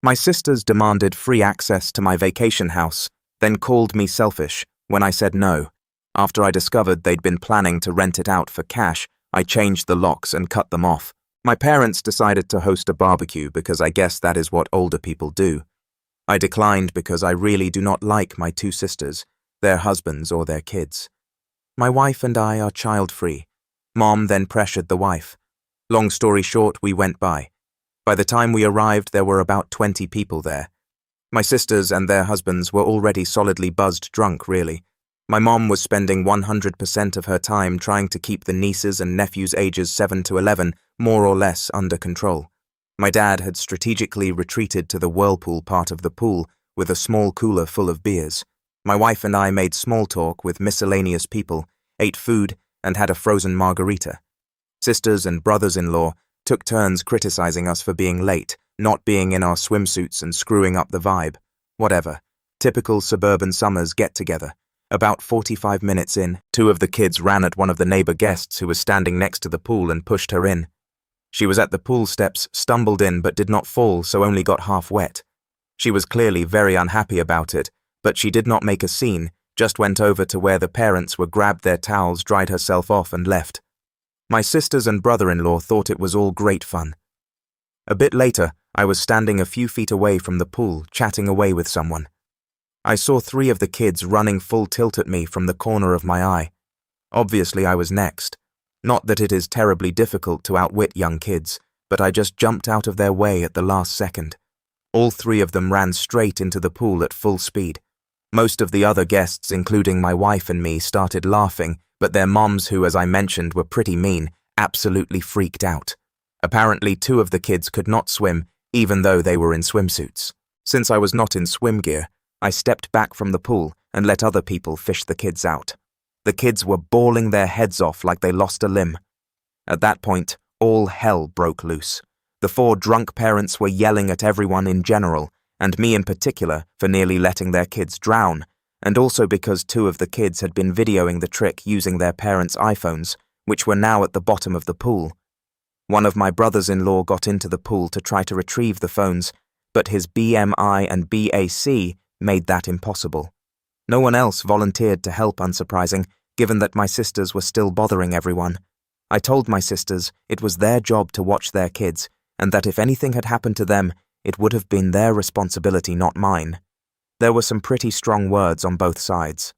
My sisters demanded free access to my vacation house, then called me selfish when I said no. After I discovered they'd been planning to rent it out for cash, I changed the locks and cut them off. My parents decided to host a barbecue because I guess that is what older people do. I declined because I really do not like my two sisters, their husbands or their kids. My wife and I are child-free. Mom then pressured the wife. Long story short, we went by. By the time we arrived, there were about 20 people there. My sisters and their husbands were already solidly buzzed drunk, really. My mom was spending 100% of her time trying to keep the nieces and nephews ages 7 to 11 more or less under control. My dad had strategically retreated to the whirlpool part of the pool with a small cooler full of beers. My wife and I made small talk with miscellaneous people, ate food, and had a frozen margarita. Sisters and brothers-in-law took turns criticizing us for being late, not being in our swimsuits and screwing up the vibe. Whatever. Typical suburban summers get-together. About 45 minutes in, two of the kids ran at one of the neighbor guests who was standing next to the pool and pushed her in. She was at the pool steps, stumbled in but did not fall, so only got half wet. She was clearly very unhappy about it, but she did not make a scene, just went over to where the parents were, grabbed their towels, dried herself off and left. My sisters and brother-in-law thought it was all great fun. A bit later, I was standing a few feet away from the pool, chatting away with someone. I saw 3 of the kids running full tilt at me from the corner of my eye. Obviously, I was next. Not that it is terribly difficult to outwit young kids, but I just jumped out of their way at the last second. All 3 of them ran straight into the pool at full speed. Most of the other guests, including my wife and me, started laughing, but their moms, who, as I mentioned, were pretty mean, absolutely freaked out. Apparently, 2 of the kids could not swim, even though they were in swimsuits. Since I was not in swim gear, I stepped back from the pool and let other people fish the kids out. The kids were bawling their heads off like they lost a limb. At that point, all hell broke loose. The 4 drunk parents were yelling at everyone in general, and me in particular, for nearly letting their kids drown, and also because 2 of the kids had been videoing the trick using their parents' iPhones, which were now at the bottom of the pool. One of my brothers-in-law got into the pool to try to retrieve the phones, but his BMI and BAC made that impossible. No one else volunteered to help, unsurprising, given that my sisters were still bothering everyone. I told my sisters it was their job to watch their kids, and that if anything had happened to them, it would have been their responsibility, not mine. There were some pretty strong words on both sides.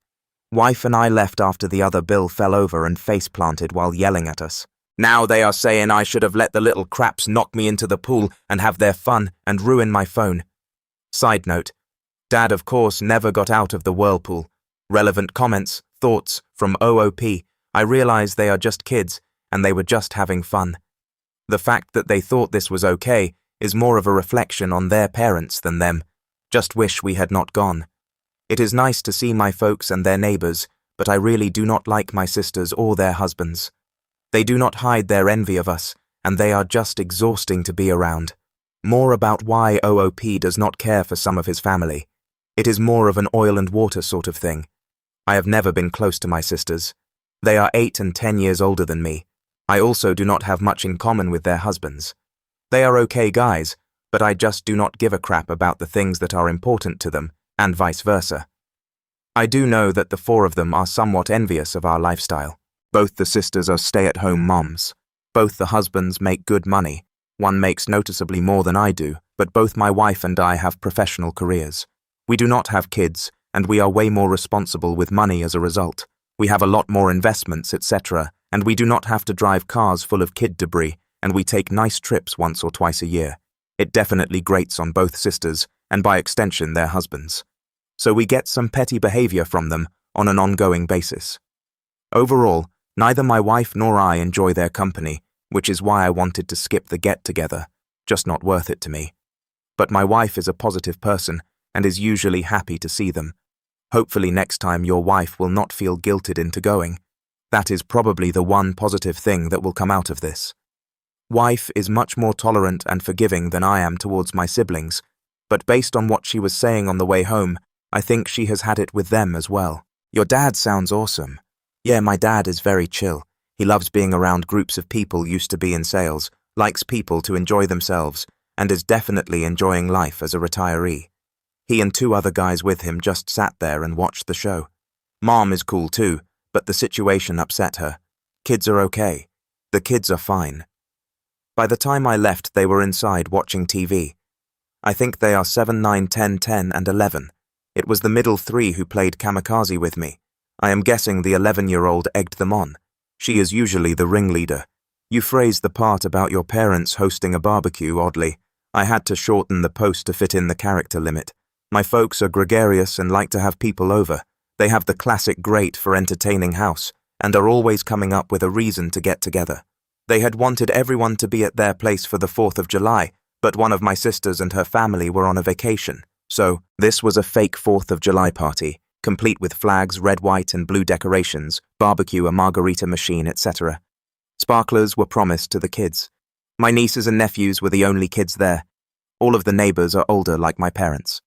Wife and I left after the other Bill fell over and face-planted while yelling at us. Now they are saying I should have let the little craps knock me into the pool and have their fun and ruin my phone. Side note, Dad, of course, never got out of the whirlpool. Relevant comments, thoughts from OOP. I realize they are just kids, and they were just having fun. The fact that they thought this was okay is more of a reflection on their parents than them. Just wish we had not gone. It is nice to see my folks and their neighbors, but I really do not like my sisters or their husbands. They do not hide their envy of us, and they are just exhausting to be around. More about why OOP does not care for some of his family. It is more of an oil and water sort of thing. I have never been close to my sisters. They are 8 and 10 years older than me. I also do not have much in common with their husbands. They are okay guys, but I just do not give a crap about the things that are important to them, and vice versa. I do know that the 4 of them are somewhat envious of our lifestyle. Both the sisters are stay-at-home moms. Both the husbands make good money. One makes noticeably more than I do, but both my wife and I have professional careers. We do not have kids, and we are way more responsible with money as a result. We have a lot more investments, etc., and we do not have to drive cars full of kid debris, and we take nice trips once or twice a year. It definitely grates on both sisters, and by extension their husbands. So we get some petty behavior from them on an ongoing basis. Overall, neither my wife nor I enjoy their company, which is why I wanted to skip the get-together, just not worth it to me. But my wife is a positive person, and is usually happy to see them. Hopefully next time your wife will not feel guilted into going. That is probably the one positive thing that will come out of this. Wife is much more tolerant and forgiving than I am towards my siblings, but based on what she was saying on the way home, I think she has had it with them as well. Your dad sounds awesome. Yeah, my dad is very chill. He loves being around groups of people, used to be in sales, likes people to enjoy themselves, and is definitely enjoying life as a retiree. He and 2 other guys with him just sat there and watched the show. Mom is cool too, but the situation upset her. Kids are okay. The kids are fine. By the time I left, they were inside watching TV. I think they are 7, 9, 10, 10, and 11. It was the middle 3 who played kamikaze with me. I am guessing the 11-year-old egged them on. She is usually the ringleader. You phrased the part about your parents hosting a barbecue oddly. I had to shorten the post to fit in the character limit. My folks are gregarious and like to have people over. They have the classic great for entertaining house, and are always coming up with a reason to get together. They had wanted everyone to be at their place for the 4th of July, but one of my sisters and her family were on a vacation. So, this was a fake 4th of July party, complete with flags, red, white, and blue decorations, barbecue, a margarita machine, etc. Sparklers were promised to the kids. My nieces and nephews were the only kids there. All of the neighbors are older like my parents.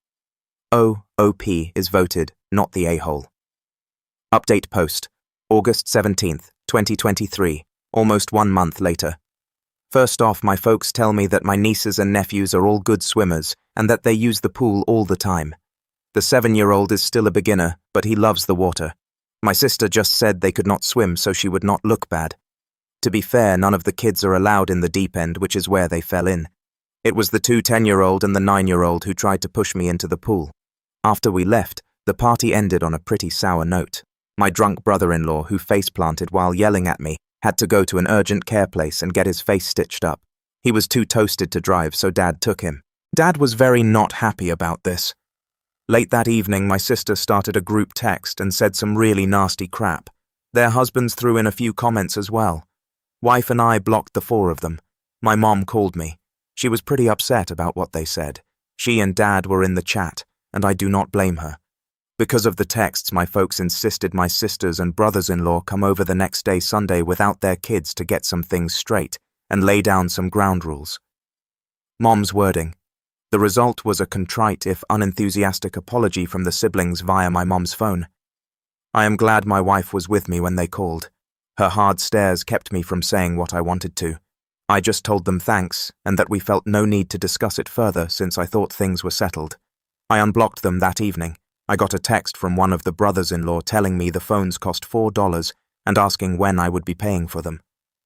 OP is voted, not the a-hole. Update post, August 17th, 2023, almost 1 month later. First off, my folks tell me that my nieces and nephews are all good swimmers and that they use the pool all the time. The 7-year-old is still a beginner, but he loves the water. My sister just said they could not swim so she would not look bad. To be fair, none of the kids are allowed in the deep end, which is where they fell in. It was the 2 10-year-old and the 9-year-old who tried to push me into the pool. After we left, the party ended on a pretty sour note. My drunk brother-in-law, who face-planted while yelling at me, had to go to an urgent care place and get his face stitched up. He was too toasted to drive, so Dad took him. Dad was very not happy about this. Late that evening, my sister started a group text and said some really nasty crap. Their husbands threw in a few comments as well. Wife and I blocked the 4 of them. My mom called me. She was pretty upset about what they said. She and Dad were in the chat, and I do not blame her. Because of the texts, my folks insisted my sisters and brothers-in-law come over the next day, Sunday, without their kids to get some things straight and lay down some ground rules. Mom's wording. The result was a contrite if unenthusiastic apology from the siblings via my mom's phone. I am glad my wife was with me when they called. Her hard stares kept me from saying what I wanted to. I just told them thanks and that we felt no need to discuss it further since I thought things were settled. I unblocked them that evening. I got a text from one of the brothers-in-law telling me the phones cost $4 and asking when I would be paying for them.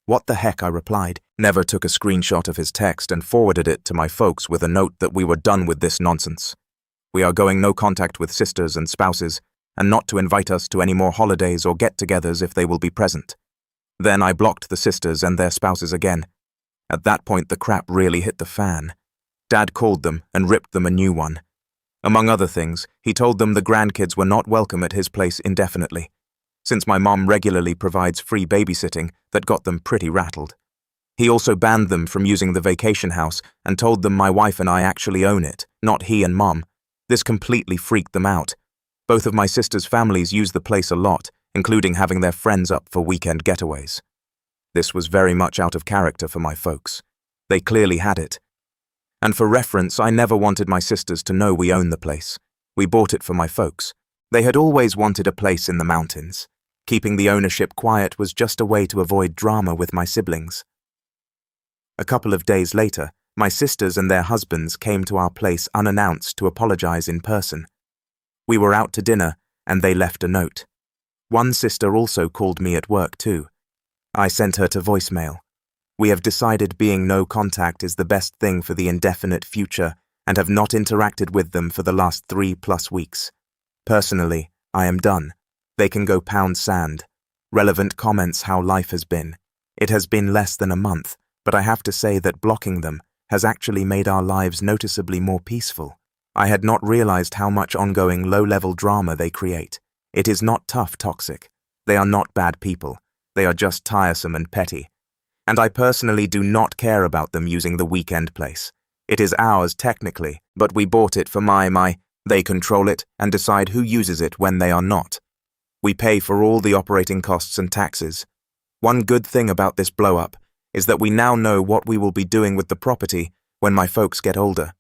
What the heck, I replied. Never took a screenshot of his text and forwarded it to my folks with a note that we were done with this nonsense. We are going no contact with sisters and spouses, and not to invite us to any more holidays or get-togethers if they will be present. Then I blocked the sisters and their spouses again. At that point, the crap really hit the fan. Dad called them and ripped them a new one. Among other things, he told them the grandkids were not welcome at his place indefinitely, since my mom regularly provides free babysitting that got them pretty rattled. He also banned them from using the vacation house and told them my wife and I actually own it, not he and Mom. This completely freaked them out. Both of my sister's families use the place a lot, including having their friends up for weekend getaways. This was very much out of character for my folks. They clearly had it. And for reference, I never wanted my sisters to know we own the place. We bought it for my folks. They had always wanted a place in the mountains. Keeping the ownership quiet was just a way to avoid drama with my siblings. A couple of days later, my sisters and their husbands came to our place unannounced to apologize in person. We were out to dinner, and they left a note. One sister also called me at work too. I sent her to voicemail. We have decided being no contact is the best thing for the indefinite future and have not interacted with them for the last 3+ weeks. Personally, I am done. They can go pound sand. Relevant comments how life has been. It has been less than a month, but I have to say that blocking them has actually made our lives noticeably more peaceful. I had not realized how much ongoing low-level drama they create. It is not tough toxic. They are not bad people. They are just tiresome and petty. And I personally do not care about them using the weekend place. It is ours technically, but we bought it for they control it and decide who uses it when they are not. We pay for all the operating costs and taxes. One good thing about this blow-up is that we now know what we will be doing with the property when my folks get older.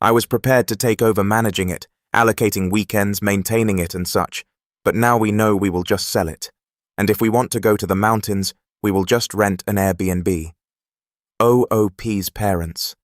I was prepared to take over managing it, allocating weekends, maintaining it and such, but now we know we will just sell it. And if we want to go to the mountains, we will just rent an Airbnb. OOP's parents.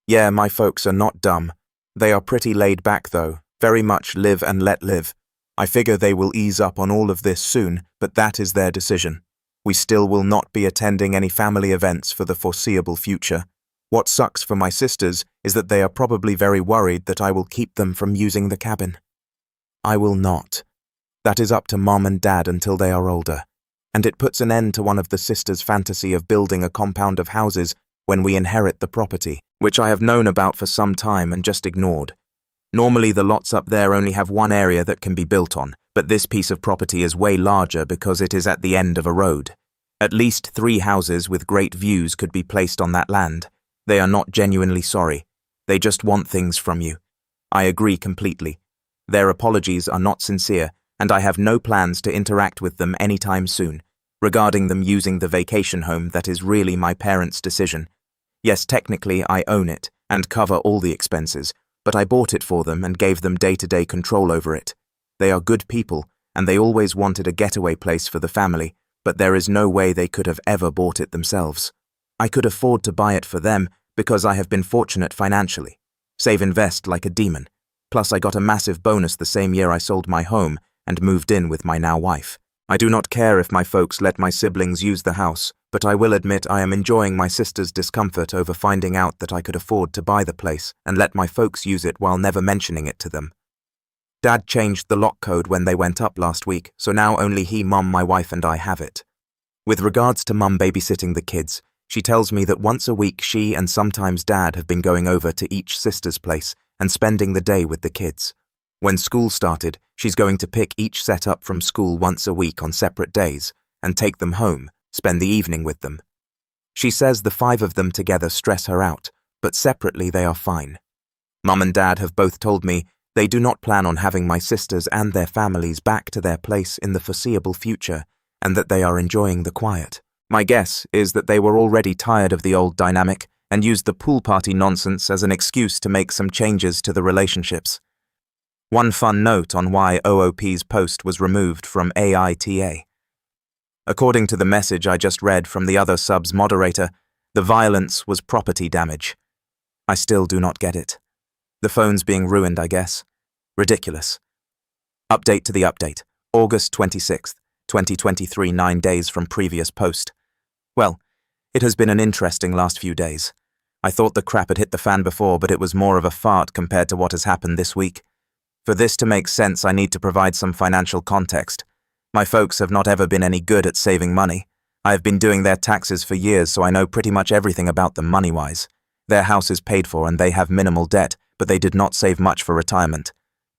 Yeah, my folks are not dumb. They are pretty laid back though, very much live and let live. I figure they will ease up on all of this soon, but that is their decision. We still will not be attending any family events for the foreseeable future. What sucks for my sisters is that they are probably very worried that I will keep them from using the cabin. I will not. That is up to Mom and Dad until they are older. And it puts an end to one of the sisters' fantasy of building a compound of houses when we inherit the property, which I have known about for some time and just ignored. Normally the lots up there only have one area that can be built on, but this piece of property is way larger because it is at the end of a road. At least 3 houses with great views could be placed on that land. They are not genuinely sorry. They just want things from you. I agree completely. Their apologies are not sincere, and I have no plans to interact with them anytime soon. Regarding them using the vacation home, that is really my parents' decision. Yes, technically I own it and cover all the expenses, but I bought it for them and gave them day-to-day control over it. They are good people, and they always wanted a getaway place for the family, but there is no way they could have ever bought it themselves. I could afford to buy it for them because I have been fortunate financially. Save invest like a demon. Plus I got a massive bonus the same year I sold my home and moved in with my now wife. I do not care if my folks let my siblings use the house, but I will admit I am enjoying my sister's discomfort over finding out that I could afford to buy the place and let my folks use it while never mentioning it to them. Dad changed the lock code when they went up last week, so now only he, Mum, my wife and I have it. With regards to Mum babysitting the kids, she tells me that once a week she and sometimes Dad have been going over to each sister's place and spending the day with the kids. When school started, she's going to pick each set up from school once a week on separate days and take them home, spend the evening with them. She says the 5 of them together stress her out, but separately they are fine. Mum and Dad have both told me they do not plan on having my sisters and their families back to their place in the foreseeable future and that they are enjoying the quiet. My guess is that they were already tired of the old dynamic and used the pool party nonsense as an excuse to make some changes to the relationships. One fun note on why OOP's post was removed from AITA. According to the message I just read from the other sub's moderator, the violence was property damage. I still do not get it. The phone's being ruined, I guess. Ridiculous. Update to the update. August 26th, 2023, 9 days from previous post. Well, it has been an interesting last few days. I thought the crap had hit the fan before, but it was more of a fart compared to what has happened this week. For this to make sense, I need to provide some financial context. My folks have not ever been any good at saving money. I have been doing their taxes for years, so I know pretty much everything about them money-wise. Their house is paid for and they have minimal debt, but they did not save much for retirement.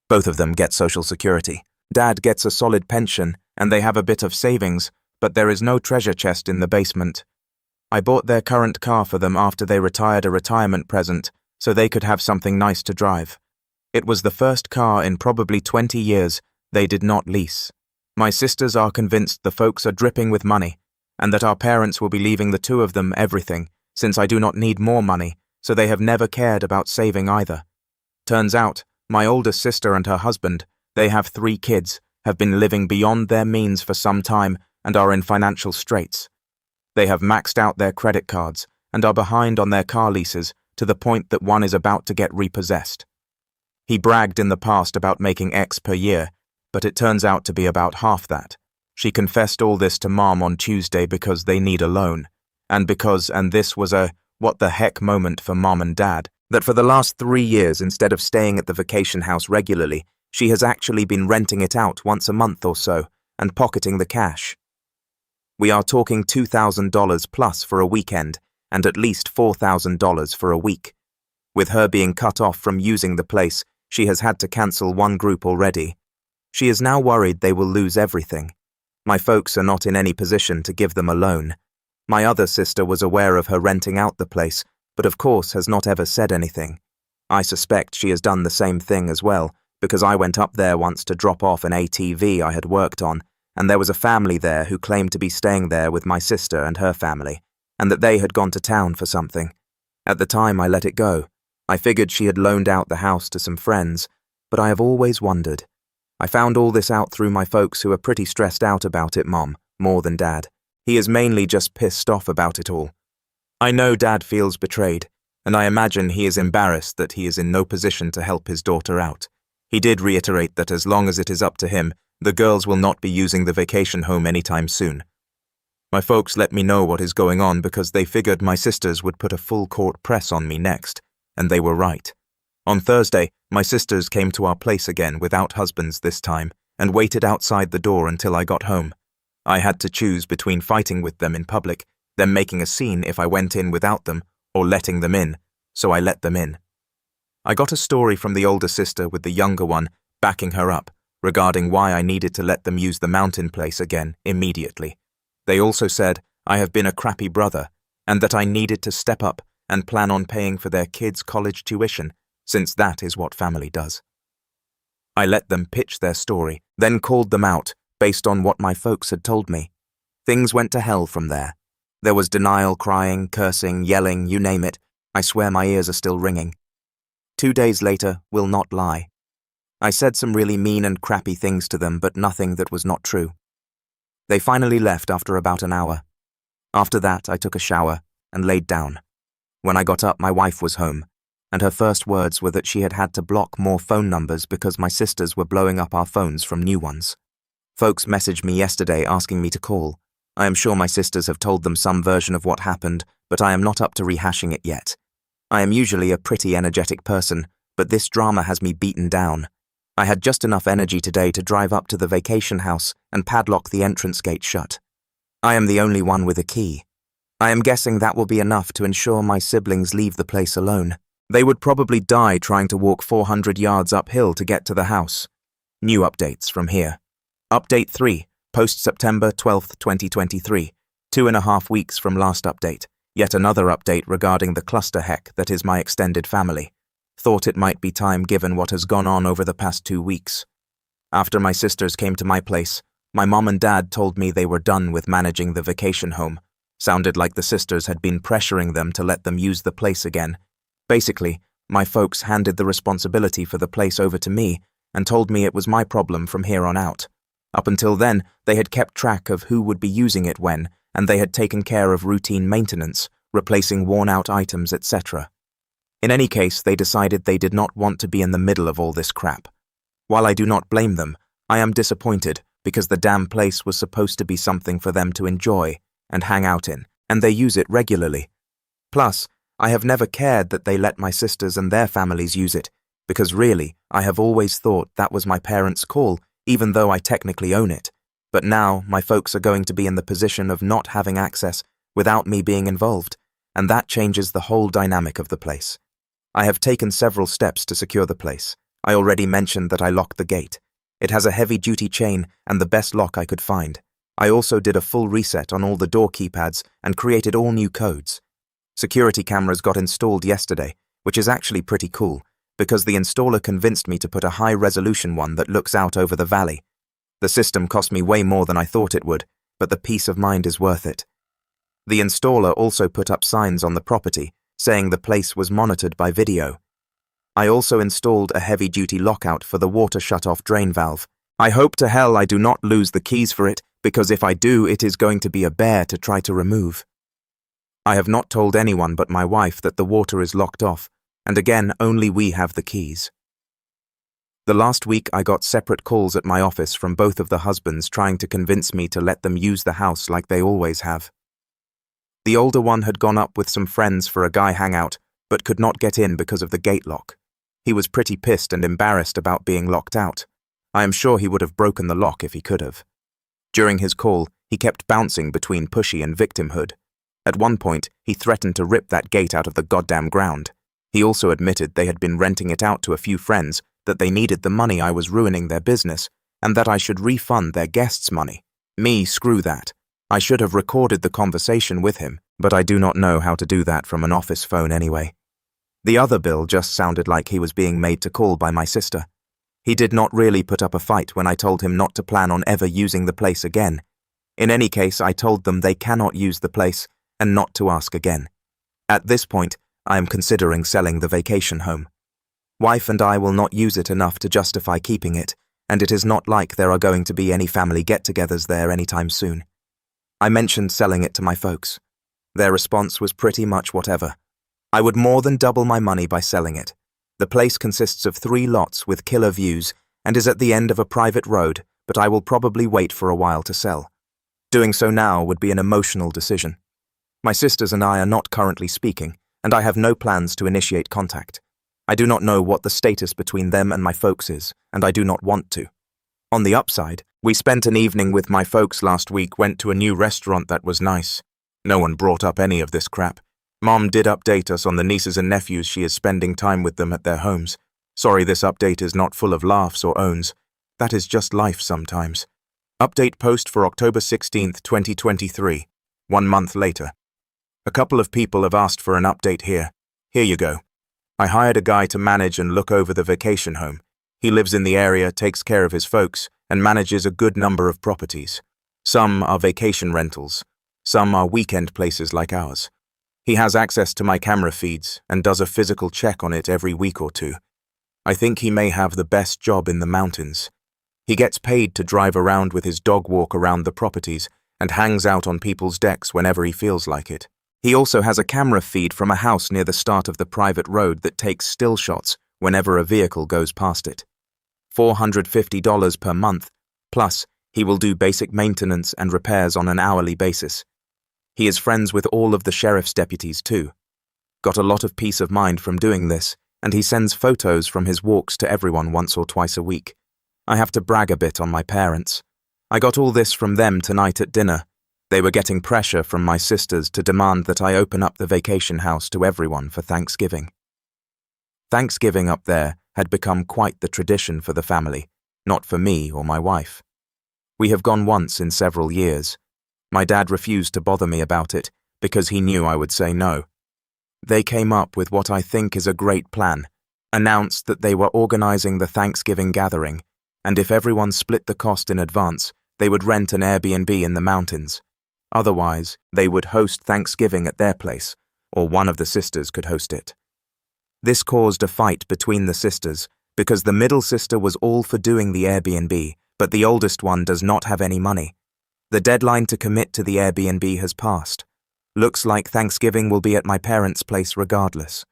Both of them get Social Security. Dad gets a solid pension, and they have a bit of savings, but there is no treasure chest in the basement. I bought their current car for them after they retired, a retirement present, so they could have something nice to drive. It was the first car in probably 20 years they did not lease. My sisters are convinced the folks are dripping with money, and that our parents will be leaving the 2 of them everything, since I do not need more money, so they have never cared about saving either. Turns out, my oldest sister and her husband, they have 3 kids, have been living beyond their means for some time and are in financial straits. They have maxed out their credit cards and are behind on their car leases to the point that one is about to get repossessed. He bragged in the past about making X per year, but it turns out to be about half that. She confessed all this to Mom on Tuesday because they need a loan, and this was a what the heck moment for Mom and Dad, that for the last 3 years, instead of staying at the vacation house regularly, she has actually been renting it out once a month or so and pocketing the cash. We are talking $2,000 plus for a weekend and at least $4,000 for a week. With her being cut off from using the place, she has had to cancel 1 group already. She is now worried they will lose everything. My folks are not in any position to give them a loan. My other sister was aware of her renting out the place, but of course has not ever said anything. I suspect she has done the same thing as well, because I went up there once to drop off an ATV I had worked on, and there was a family there who claimed to be staying there with my sister and her family, and that they had gone to town for something. At the time I let it go. I figured she had loaned out the house to some friends, but I have always wondered. I found all this out through my folks who are pretty stressed out about it, Mom, more than Dad. He is mainly just pissed off about it all. I know Dad feels betrayed, and I imagine he is embarrassed that he is in no position to help his daughter out. He did reiterate that as long as it is up to him, the girls will not be using the vacation home anytime soon. My folks let me know what is going on because they figured my sisters would put a full court press on me next, and they were right. On Thursday, my sisters came to our place again without husbands this time and waited outside the door until I got home. I had to choose between fighting with them in public, them making a scene if I went in without them, or letting them in, so I let them in. I got a story from the older sister with the younger one, backing her up, regarding why I needed to let them use the mountain place again immediately. They also said I have been a crappy brother, and that I needed to step up and plan on paying for their kids' college tuition, since that is what family does. I let them pitch their story, then called them out, based on what my folks had told me. Things went to hell from there. There was denial, crying, cursing, yelling, you name it. I swear my ears are still ringing. 2 days later will not lie. I said some really mean and crappy things to them, but nothing that was not true. They finally left after about an hour. After that, I took a shower and laid down. When I got up, my wife was home, and her first words were that she had had to block more phone numbers because my sisters were blowing up our phones from new ones. Folks messaged me yesterday asking me to call. I am sure my sisters have told them some version of what happened, but I am not up to rehashing it yet. I am usually a pretty energetic person, but this drama has me beaten down. I had just enough energy today to drive up to the vacation house and padlock the entrance gate shut. I am the only one with a key. I am guessing that will be enough to ensure my siblings leave the place alone. They would probably die trying to walk 400 yards uphill to get to the house. New updates from here. Update 3, post-September 12th, 2023, 2.5 weeks from last update. Yet another update regarding the cluster heck that is my extended family. Thought it might be time given what has gone on over the past 2 weeks. After my sisters came to my place, my mom and dad told me they were done with managing the vacation home. Sounded like the sisters had been pressuring them to let them use the place again. Basically, my folks handed the responsibility for the place over to me and told me it was my problem from here on out. Up until then, they had kept track of who would be using it when, and they had taken care of routine maintenance, replacing worn-out items, etc. In any case, they decided they did not want to be in the middle of all this crap. While I do not blame them, I am disappointed because the damn place was supposed to be something for them to enjoy and hang out in, and they use it regularly. Plus, I have never cared that they let my sisters and their families use it, because really, I have always thought that was my parents' call, even though I technically own it. But now, my folks are going to be in the position of not having access without me being involved, and that changes the whole dynamic of the place. I have taken several steps to secure the place. I already mentioned that I locked the gate. It has a heavy-duty chain and the best lock I could find. I also did a full reset on all the door keypads and created all new codes. Security cameras got installed yesterday, which is actually pretty cool, because the installer convinced me to put a high-resolution one that looks out over the valley. The system cost me way more than I thought it would, but the peace of mind is worth it. The installer also put up signs on the property, saying the place was monitored by video. I also installed a heavy-duty lockout for the water shut-off drain valve. I hope to hell I do not lose the keys for it, because if I do, it is going to be a bear to try to remove. I have not told anyone but my wife that the water is locked off, and again, only we have the keys. The last week I got separate calls at my office from both of the husbands trying to convince me to let them use the house like they always have. The older one had gone up with some friends for a guy hangout, but could not get in because of the gate lock. He was pretty pissed and embarrassed about being locked out. I am sure he would have broken the lock if he could have. During his call, he kept bouncing between pushy and victimhood. At one point, he threatened to rip that gate out of the goddamn ground. He also admitted they had been renting it out to a few friends, that they needed the money I was ruining their business, and that I should refund their guests' money. Me, screw that. I should have recorded the conversation with him, but I do not know how to do that from an office phone anyway. The other bill just sounded like he was being made to call by my sister. He did not really put up a fight when I told him not to plan on ever using the place again. In any case, I told them they cannot use the place and not to ask again. At this point, I am considering selling the vacation home. Wife and I will not use it enough to justify keeping it, and it is not like there are going to be any family get-togethers there anytime soon. I mentioned selling it to my folks. Their response was pretty much whatever. I would more than double my money by selling it. The place consists of 3 lots with killer views and is at the end of a private road, but I will probably wait for a while to sell. Doing so now would be an emotional decision. My sisters and I are not currently speaking, and I have no plans to initiate contact. I do not know what the status between them and my folks is, and I do not want to. On the upside, we spent an evening with my folks last week, went to a new restaurant that was nice. No one brought up any of this crap. Mom did update us on the nieces and nephews she is spending time with them at their homes. Sorry this update is not full of laughs or owns. That is just life sometimes. Update post for October 16th, 2023. 1 month later. A couple of people have asked for an update here. Here you go. I hired a guy to manage and look over the vacation home. He lives in the area, takes care of his folks, and manages a good number of properties. Some are vacation rentals. Some are weekend places like ours. He has access to my camera feeds and does a physical check on it every week or two. I think he may have the best job in the mountains. He gets paid to drive around with his dog walk around the properties and hangs out on people's decks whenever he feels like it. He also has a camera feed from a house near the start of the private road that takes still shots whenever a vehicle goes past it. $450 per month, plus he will do basic maintenance and repairs on an hourly basis. He is friends with all of the sheriff's deputies too. Got a lot of peace of mind from doing this, and he sends photos from his walks to everyone once or twice a week. I have to brag a bit on my parents. I got all this from them tonight at dinner. They were getting pressure from my sisters to demand that I open up the vacation house to everyone for Thanksgiving. Thanksgiving up there had become quite the tradition for the family, not for me or my wife. We have gone once in several years. My dad refused to bother me about it because he knew I would say no. They came up with what I think is a great plan, announced that they were organizing the Thanksgiving gathering, and if everyone split the cost in advance, they would rent an Airbnb in the mountains. Otherwise, they would host Thanksgiving at their place, or one of the sisters could host it. This caused a fight between the sisters because the middle sister was all for doing the Airbnb, but the oldest one does not have any money. The deadline to commit to the Airbnb has passed. Looks like Thanksgiving will be at my parents' place regardless.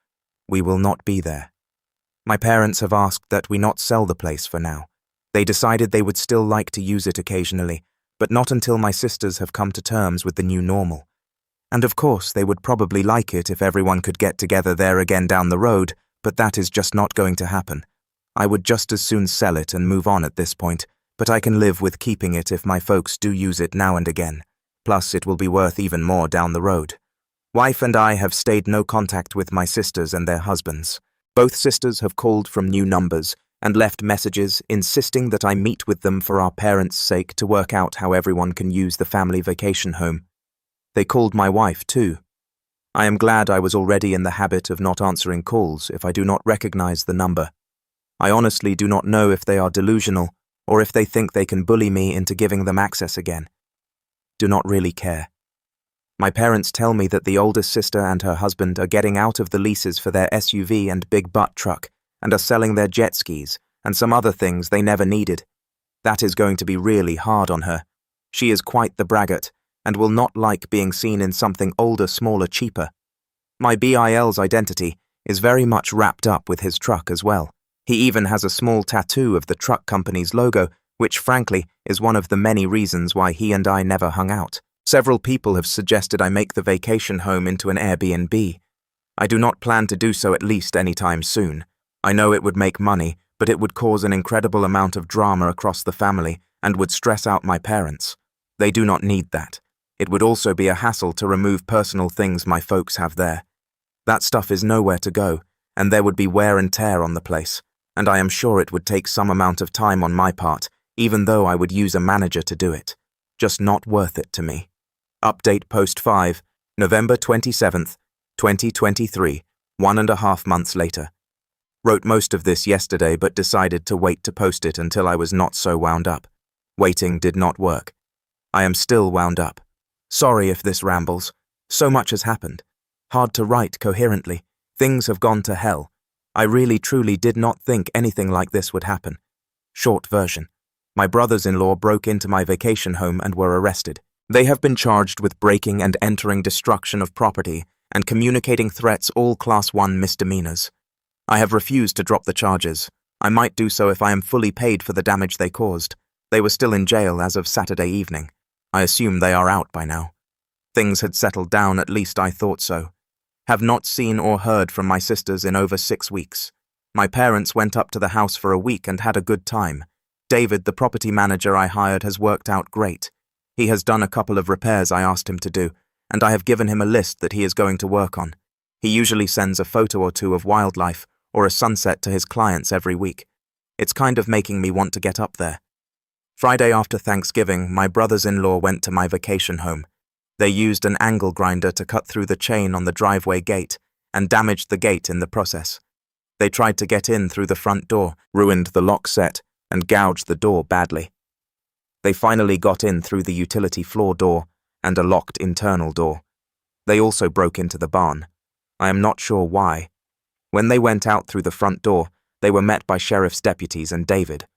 We will not be there. My parents have asked that we not sell the place for now. They decided they would still like to use it occasionally, but not until my sisters have come to terms with the new normal. And of course, they would probably like it if everyone could get together there again down the road, but that is just not going to happen. I would just as soon sell it and move on at this point, but I can live with keeping it if my folks do use it now and again. Plus, it will be worth even more down the road. Wife and I have stayed no contact with my sisters and their husbands. Both sisters have called from new numbers and left messages insisting that I meet with them for our parents' sake to work out how everyone can use the family vacation home. They called my wife too. I am glad I was already in the habit of not answering calls if I do not recognize the number. I honestly do not know if they are delusional or if they think they can bully me into giving them access again. Do not really care. My parents tell me that the oldest sister and her husband are getting out of the leases for their SUV and big butt truck and are selling their jet skis and some other things they never needed. That is going to be really hard on her. She is quite the braggart and will not like being seen in something older, smaller, cheaper. My BIL's identity is very much wrapped up with his truck as well. He even has a small tattoo of the truck company's logo, which frankly is one of the many reasons why he and I never hung out. Several people have suggested I make the vacation home into an Airbnb. I do not plan to do so at least anytime soon. I know it would make money, but it would cause an incredible amount of drama across the family and would stress out my parents. They do not need that. It would also be a hassle to remove personal things my folks have there. That stuff is nowhere to go, and there would be wear and tear on the place, and I am sure it would take some amount of time on my part, even though I would use a manager to do it. Just not worth it to me. Update post 5, November 27th, 2023, 1.5 months later. Wrote most of this yesterday but decided to wait to post it until I was not so wound up. Waiting did not work. I am still wound up. Sorry if this rambles. So much has happened. Hard to write coherently. Things have gone to hell. I really truly did not think anything like this would happen. Short version. My brothers-in-law broke into my vacation home and were arrested. They have been charged with breaking and entering destruction of property and communicating threats, all Class 1 misdemeanors. I have refused to drop the charges. I might do so if I am fully paid for the damage they caused. They were still in jail as of Saturday evening. I assume they are out by now. Things had settled down, at least I thought so. Have not seen or heard from my sisters in over 6 weeks. My parents went up to the house for a week and had a good time. David, the property manager I hired, has worked out great. He has done a couple of repairs I asked him to do, and I have given him a list that he is going to work on. He usually sends a photo or two of wildlife or a sunset to his clients every week. It's kind of making me want to get up there. Friday after Thanksgiving, my brothers-in-law went to my vacation home. They used an angle grinder to cut through the chain on the driveway gate and damaged the gate in the process. They tried to get in through the front door, ruined the lock set, and gouged the door badly. They finally got in through the utility floor door and a locked internal door. They also broke into the barn. I am not sure why. When they went out through the front door, they were met by sheriff's deputies and David.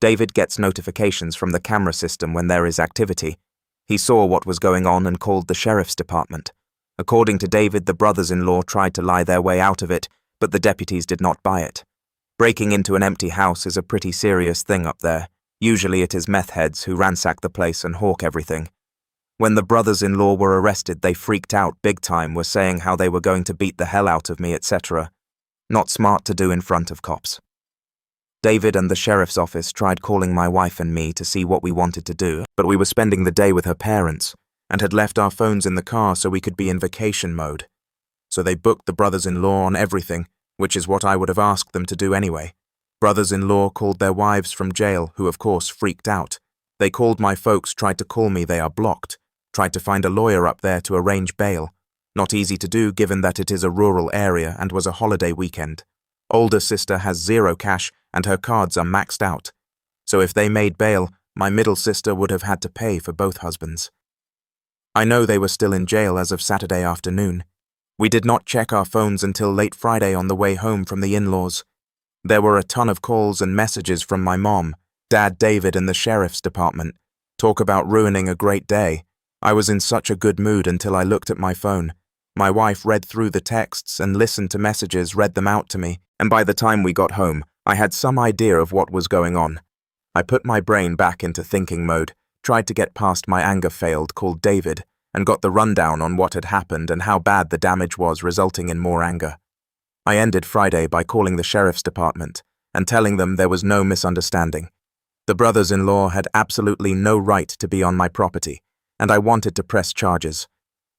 David gets notifications from the camera system when there is activity. He saw what was going on and called the sheriff's department. According to David, the brothers-in-law tried to lie their way out of it, but the deputies did not buy it. Breaking into an empty house is a pretty serious thing up there. Usually it is meth heads who ransack the place and hawk everything. When the brothers-in-law were arrested, they freaked out big time, were saying how they were going to beat the hell out of me, etc. Not smart to do in front of cops. David and the sheriff's office tried calling my wife and me to see what we wanted to do, but we were spending the day with her parents and had left our phones in the car so we could be in vacation mode. So they booked the brothers-in-law on everything, which is what I would have asked them to do anyway. Brothers-in-law called their wives from jail, who of course freaked out. They called my folks, tried to call me, they are blocked. Tried to find a lawyer up there to arrange bail. Not easy to do given that it is a rural area and was a holiday weekend. Older sister has 0 cash and her cards are maxed out. So if they made bail, my middle sister would have had to pay for both husbands. I know they were still in jail as of Saturday afternoon. We did not check our phones until late Friday on the way home from the in-laws. There were a ton of calls and messages from my mom, Dad, David, and the sheriff's department. Talk about ruining a great day. I was in such a good mood until I looked at my phone. My wife read through the texts and listened to messages, read them out to me, and by the time we got home, I had some idea of what was going on. I put my brain back into thinking mode, tried to get past my anger, failed, called David, and got the rundown on what had happened and how bad the damage was, resulting in more anger. I ended Friday by calling the sheriff's department and telling them there was no misunderstanding. The brothers-in-law had absolutely no right to be on my property, and I wanted to press charges.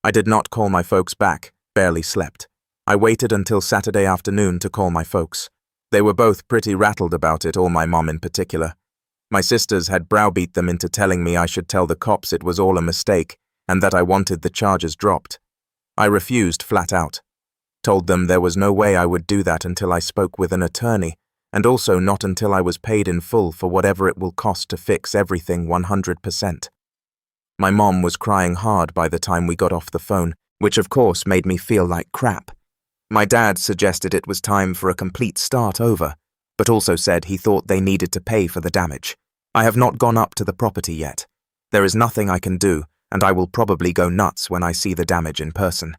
I did not call my folks back, barely slept. I waited until Saturday afternoon to call my folks. They were both pretty rattled about it, all my mom in particular. My sisters had browbeat them into telling me I should tell the cops it was all a mistake and that I wanted the charges dropped. I refused flat out. Told them there was no way I would do that until I spoke with an attorney, and also not until I was paid in full for whatever it will cost to fix everything 100%. My mom was crying hard by the time we got off the phone, which of course made me feel like crap. My dad suggested it was time for a complete start over, but also said he thought they needed to pay for the damage. I have not gone up to the property yet. There is nothing I can do, and I will probably go nuts when I see the damage in person.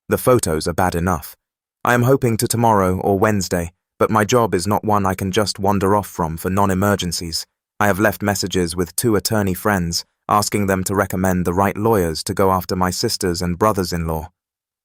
The photos are bad enough. I am hoping to tomorrow or Wednesday, but my job is not one I can just wander off from for non-emergencies. I have left messages with 2 attorney friends, asking them to recommend the right lawyers to go after my sisters and brothers-in-law.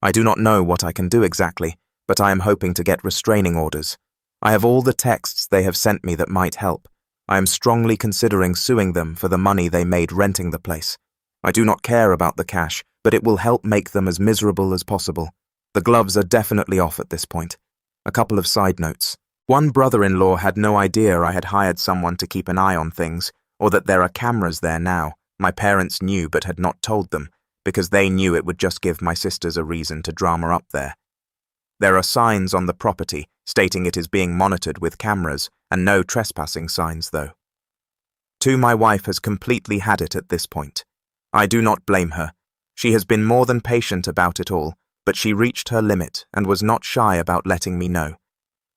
I do not know what I can do exactly, but I am hoping to get restraining orders. I have all the texts they have sent me that might help. I am strongly considering suing them for the money they made renting the place. I do not care about the cash, but it will help make them as miserable as possible. The gloves are definitely off at this point. A couple of side notes. One brother-in-law had no idea I had hired someone to keep an eye on things, or that there are cameras there now. My parents knew but had not told them, because they knew it would just give my sisters a reason to drama up there. There are signs on the property stating it is being monitored with cameras, and no trespassing signs though. 2. My wife has completely had it at this point. I do not blame her. She has been more than patient about it all, but she reached her limit and was not shy about letting me know.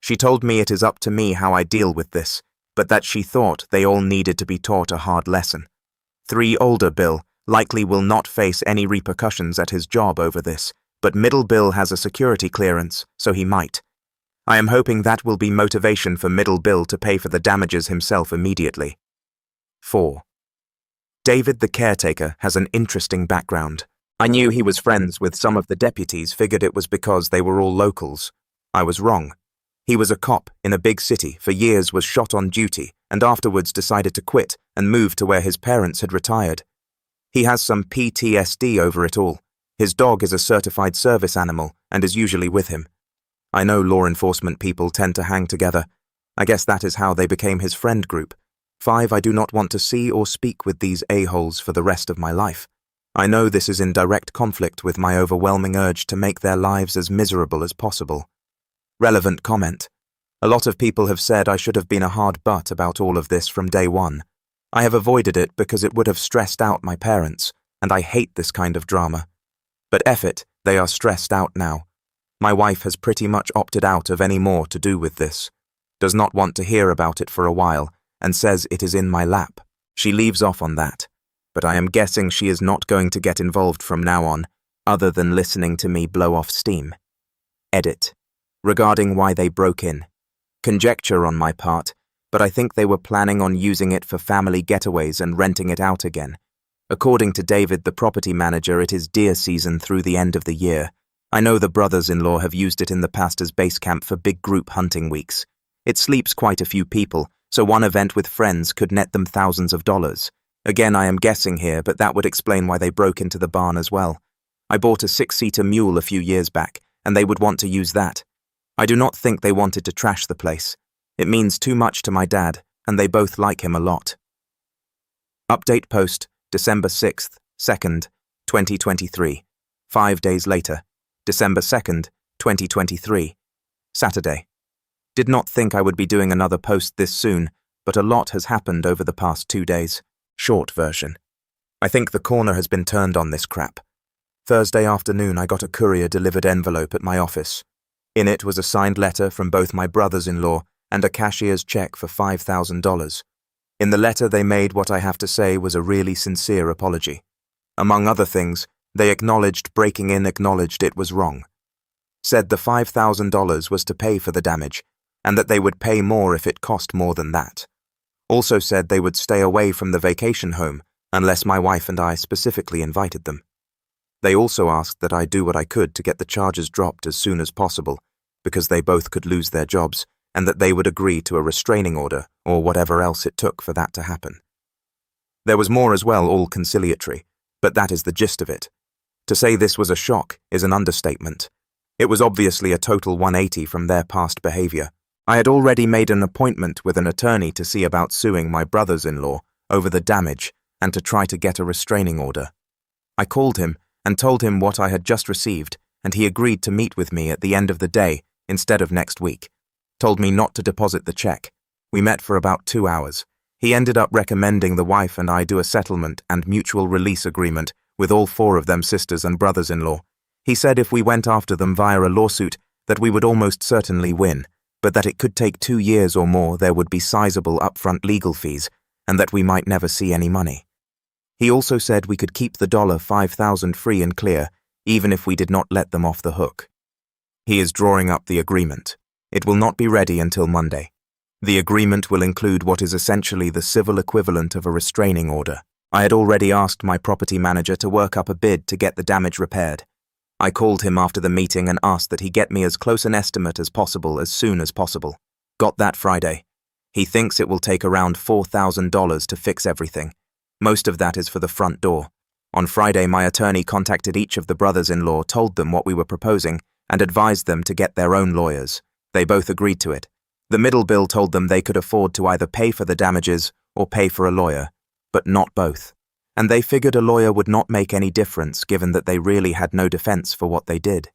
She told me it is up to me how I deal with this, but that she thought they all needed to be taught a hard lesson. 3. Older Bill likely will not face any repercussions at his job over this, but Middle Bill has a security clearance, so he might. I am hoping that will be motivation for Middle Bill to pay for the damages himself immediately. 4. David the caretaker has an interesting background. I knew he was friends with some of the deputies, figured it was because they were all locals. I was wrong. He was a cop in a big city, for years was shot on duty, and afterwards decided to quit and move to where his parents had retired. He has some PTSD over it all. His dog is a certified service animal and is usually with him. I know law enforcement people tend to hang together. I guess that is how they became his friend group. 5. I do not want to see or speak with these a-holes for the rest of my life. I know this is in direct conflict with my overwhelming urge to make their lives as miserable as possible. Relevant comment. A lot of people have said I should have been a hard butt about all of this from day one. I have avoided it because it would have stressed out my parents, and I hate this kind of drama. But F it, they are stressed out now. My wife has pretty much opted out of any more to do with this, does not want to hear about it for a while, and says it is in my lap. She leaves off on that, but I am guessing she is not going to get involved from now on, other than listening to me blow off steam. Edit. Regarding why they broke in. Conjecture on my part, but I think they were planning on using it for family getaways and renting it out again. According to David, the property manager, it is deer season through the end of the year. I know the brothers-in-law have used it in the past as base camp for big group hunting weeks. It sleeps quite a few people, so one event with friends could net them thousands of dollars. Again, I am guessing here, but that would explain why they broke into the barn as well. I bought a 6-seater mule a few years back, and they would want to use that. I do not think they wanted to trash the place. It means too much to my dad, and they both like him a lot. Update post, December 6th, 2nd, 2023. 5 days later, December 2nd, 2023. Saturday. Did not think I would be doing another post this soon, but a lot has happened over the past 2 days. Short version. I think the corner has been turned on this crap. Thursday afternoon I got a courier-delivered envelope at my office. In it was a signed letter from both my brothers-in-law and a cashier's check for $5,000. In the letter they made what I have to say was a really sincere apology. Among other things, they acknowledged breaking in, acknowledged it was wrong. Said the $5,000 was to pay for the damage, and that they would pay more if it cost more than that. Also said they would stay away from the vacation home unless my wife and I specifically invited them. They also asked that I do what I could to get the charges dropped as soon as possible, because they both could lose their jobs, and that they would agree to a restraining order or whatever else it took for that to happen. There was more as well, all conciliatory, but that is the gist of it. To say this was a shock is an understatement. It was obviously a total 180 from their past behavior. I had already made an appointment with an attorney to see about suing my brothers-in-law over the damage and to try to get a restraining order. I called him and told him what I had just received, and he agreed to meet with me at the end of the day instead of next week. Told me not to deposit the check. We met for about 2 hours. He ended up recommending the wife and I do a settlement and mutual release agreement with all 4 of them sisters and brothers-in-law. He said if we went after them via a lawsuit that we would almost certainly win, but that it could take 2 years or more, there would be sizable upfront legal fees, and that we might never see any money. He also said we could keep the $5,000 free and clear, even if we did not let them off the hook. He is drawing up the agreement. It will not be ready until Monday. The agreement will include what is essentially the civil equivalent of a restraining order. I had already asked my property manager to work up a bid to get the damage repaired. I called him after the meeting and asked that he get me as close an estimate as possible as soon as possible. Got that Friday. He thinks it will take around $4,000 to fix everything. Most of that is for the front door. On Friday, my attorney contacted each of the brothers-in-law, told them what we were proposing, and advised them to get their own lawyers. They both agreed to it. The middle bill told them they could afford to either pay for the damages or pay for a lawyer, but not both. And they figured a lawyer would not make any difference given that they really had no defense for what they did.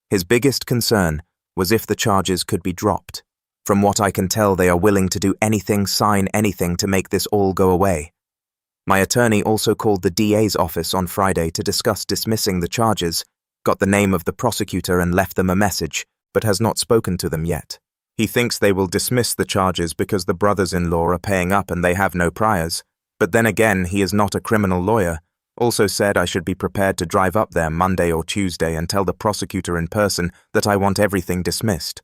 His biggest concern was if the charges could be dropped. From what I can tell, they are willing to do anything, sign anything to make this all go away. My attorney also called the DA's office on Friday to discuss dismissing the charges, got the name of the prosecutor and left them a message, but has not spoken to them yet. He thinks they will dismiss the charges because the brothers-in-law are paying up and they have no priors. But then again, he is not a criminal lawyer, Also said I should be prepared to drive up there Monday or Tuesday and tell the prosecutor in person that I want everything dismissed.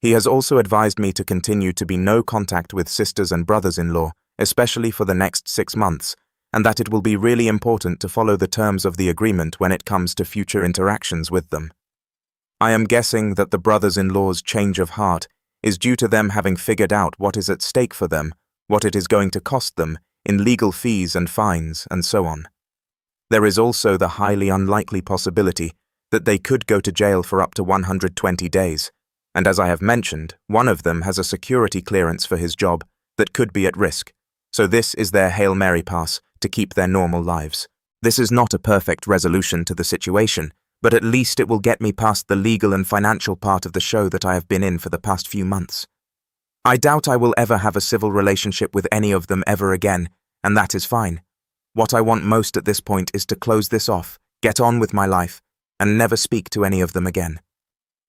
He has also advised me to continue to be no contact with sisters and brothers-in-law, especially for the next 6 months, and that it will be really important to follow the terms of the agreement when it comes to future interactions with them. I am guessing that the brothers-in-law's change of heart is due to them having figured out what is at stake for them, what it is going to cost them in legal fees and fines and so on. There is also the highly unlikely possibility that they could go to jail for up to 120 days, and as I have mentioned, one of them has a security clearance for his job that could be at risk, so this is their Hail Mary pass to keep their normal lives. This is not a perfect resolution to the situation, but at least it will get me past the legal and financial part of the show that I have been in for the past few months. I doubt I will ever have a civil relationship with any of them ever again, and that is fine. What I want most at this point is to close this off, get on with my life, and never speak to any of them again.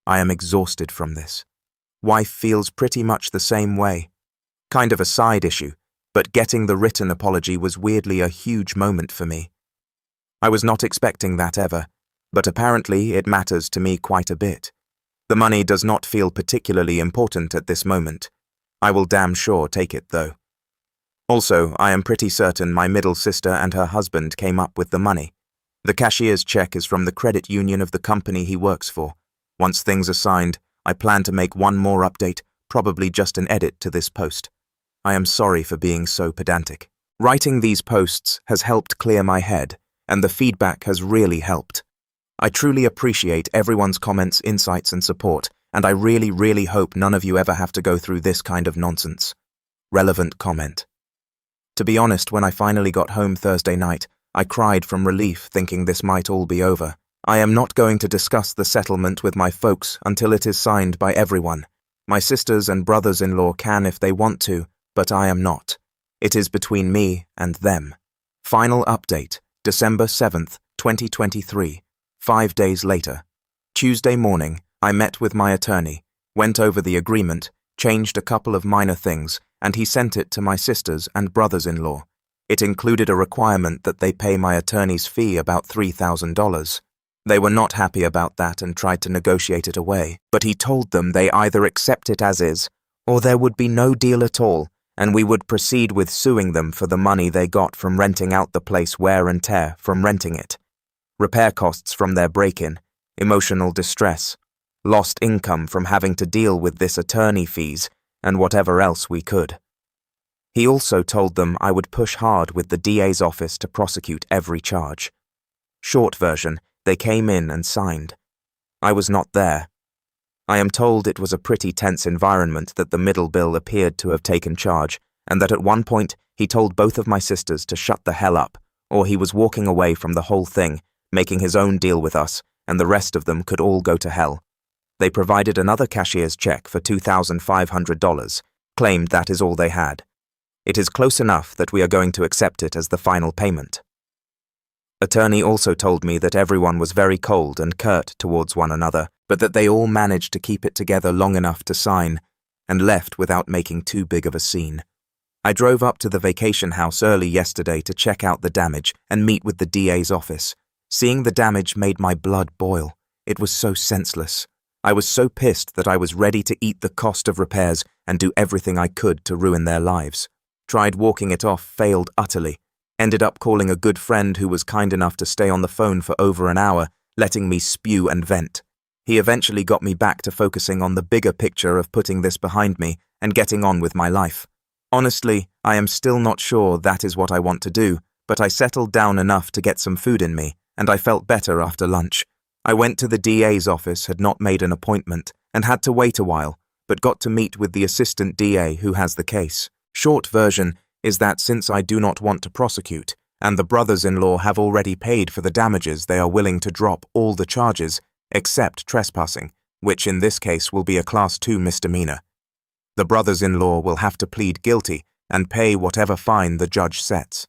I am exhausted from this. Wife feels pretty much the same way. Kind of a side issue, but getting the written apology was weirdly a huge moment for me. I was not expecting that ever, but apparently it matters to me quite a bit. The money does not feel particularly important at this moment. I will damn sure take it, though. Also, I am pretty certain my middle sister and her husband came up with the money. The cashier's check is from the credit union of the company he works for. Once things are signed, I plan to make one more update, probably just an edit to this post. I am sorry for being so pedantic. Writing these posts has helped clear my head, and the feedback has really helped. I truly appreciate everyone's comments, insights, and support, and I really hope none of you ever have to go through this kind of nonsense. Relevant comment. To be honest, when I finally got home Thursday night, I cried from relief thinking this might all be over. I am not going to discuss the settlement with my folks until it is signed by everyone. My sisters and brothers-in-law can if they want to, but I am not. It is between me and them. Final update, December 7th, 2023. 5 days later. Tuesday morning, I met with my attorney, went over the agreement, changed a couple of minor things, and he sent it to my sisters and brothers-in-law. It included a requirement that they pay my attorney's fee about $3,000. They were not happy about that and tried to negotiate it away, but he told them they either accept it as is, or there would be no deal at all, and we would proceed with suing them for the money they got from renting out the place, wear and tear from renting it. Repair costs from their break-in, emotional distress, lost income from having to deal with this attorney fees, and whatever else we could. He also told them I would push hard with the DA's office to prosecute every charge. Short version, they came in and signed. I was not there. I am told it was a pretty tense environment that the middle bill appeared to have taken charge, and that at one point he told both of my sisters to shut the hell up, or he was walking away from the whole thing, making his own deal with us, and the rest of them could all go to hell. They provided another cashier's check for $2,500, claimed that is all they had. It is close enough that we are going to accept it as the final payment. Attorney also told me that everyone was very cold and curt towards one another, but that they all managed to keep it together long enough to sign, and left without making too big of a scene. I drove up to the vacation house early yesterday to check out the damage and meet with the DA's office. Seeing the damage made my blood boil. It was so senseless. I was so pissed that I was ready to eat the cost of repairs and do everything I could to ruin their lives. Tried walking it off, failed utterly. Ended up calling a good friend who was kind enough to stay on the phone for over an hour, letting me spew and vent. He eventually got me back to focusing on the bigger picture of putting this behind me and getting on with my life. Honestly, I am still not sure that is what I want to do, but I settled down enough to get some food in me, and I felt better after lunch. I went to the DA's office, had not made an appointment, and had to wait a while, but got to meet with the assistant DA who has the case. Short version is that since I do not want to prosecute, and the brothers-in-law have already paid for the damages, they are willing to drop all the charges, except trespassing, which in this case will be a Class 2 misdemeanor. The brothers-in-law will have to plead guilty and pay whatever fine the judge sets.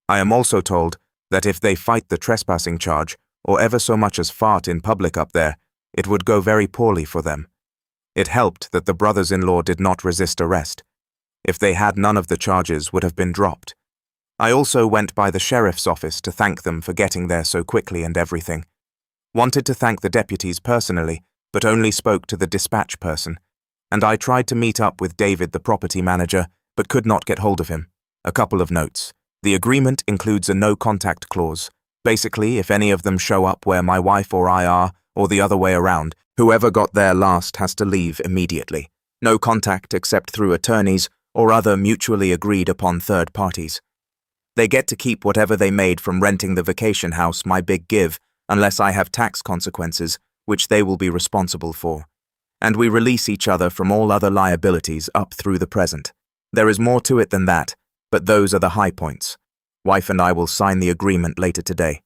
I am also told that if they fight the trespassing charge, or ever so much as fart in public up there, it would go very poorly for them. It helped that the brothers-in-law did not resist arrest. If they had, none of the charges would have been dropped. I also went by the sheriff's office to thank them for getting there so quickly and everything. Wanted to thank the deputies personally, but only spoke to the dispatch person. And I tried to meet up with David, the property manager, but could not get hold of him. A couple of notes. The agreement includes a no-contact clause. Basically, if any of them show up where my wife or I are, or the other way around, whoever got there last has to leave immediately. No contact except through attorneys or other mutually agreed upon third parties. They get to keep whatever they made from renting the vacation house, my big give, unless I have tax consequences, which they will be responsible for. And we release each other from all other liabilities up through the present. There is more to it than that, but those are the high points. Wife and I will sign the agreement later today.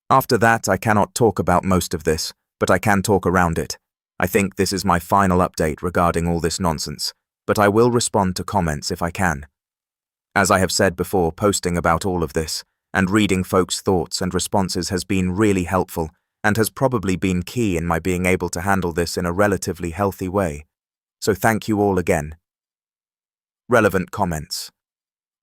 After that, I cannot talk about most of this, but I can talk around it. I think this is my final update regarding all this nonsense, but I will respond to comments if I can. As I have said before, posting about all of this and reading folks' thoughts and responses has been really helpful and has probably been key in my being able to handle this in a relatively healthy way. So thank you all again. Relevant comments.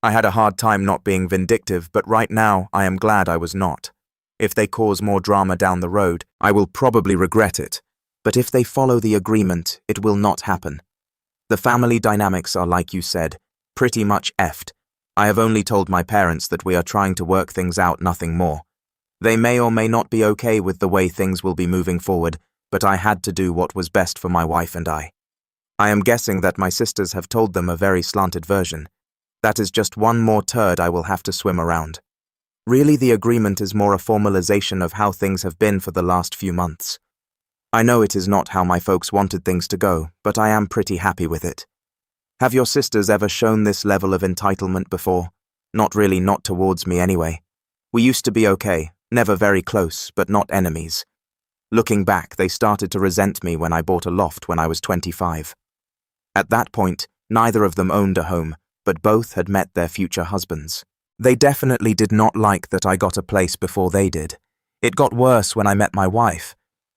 I had a hard time not being vindictive, but right now I am glad I was not. If they cause more drama down the road, I will probably regret it. But if they follow the agreement, it will not happen. The family dynamics are, like you said, pretty much effed. I have only told my parents that we are trying to work things out, nothing more. They may or may not be okay with the way things will be moving forward, but I had to do what was best for my wife and I. I am guessing that my sisters have told them a very slanted version. That is just one more turd I will have to swim around. Really, the agreement is more a formalization of how things have been for the last few months. I know it is not how my folks wanted things to go, but I am pretty happy with it. Have your sisters ever shown this level of entitlement before? Not really, not towards me anyway. We used to be okay, never very close, but not enemies. Looking back, they started to resent me when I bought a loft when I was 25. At that point, neither of them owned a home, but both had met their future husbands. They definitely did not like that I got a place before they did. It got worse when I met my wife.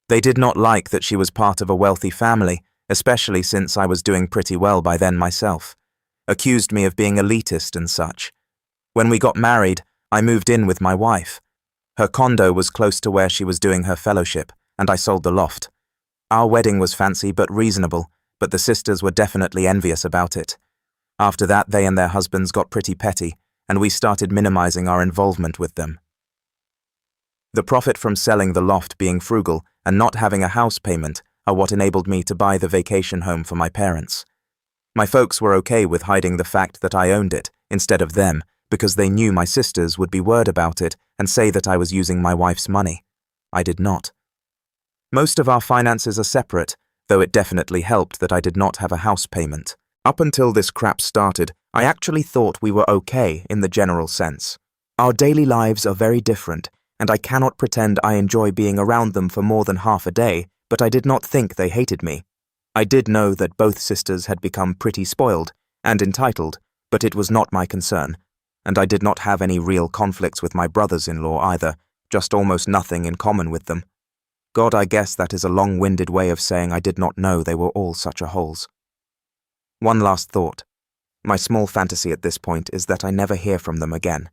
They did not like that she was part of a wealthy family, especially since I was doing pretty well by then myself. Accused me of being elitist and such. When we got married, I moved in with my wife. Her condo was close to where she was doing her fellowship, and I sold the loft. Our wedding was fancy but reasonable, but the sisters were definitely envious about it. After that, they and their husbands got pretty petty, and we started minimizing our involvement with them. The profit from selling the loft being frugal and not having a house payment are what enabled me to buy the vacation home for my parents. My folks were okay with hiding the fact that I owned it instead of them because they knew my sisters would be worried about it and say that I was using my wife's money. I did not. Most of our finances are separate, though it definitely helped that I did not have a house payment. Up until this crap started, I actually thought we were okay in the general sense. Our daily lives are very different, and I cannot pretend I enjoy being around them for more than half a day, but I did not think they hated me. I did know that both sisters had become pretty spoiled and entitled, but it was not my concern, and I did not have any real conflicts with my brothers-in-law either, just almost nothing in common with them. God, I guess that is a long-winded way of saying I did not know they were all such a-holes. One last thought. My small fantasy at this point is that I never hear from them again.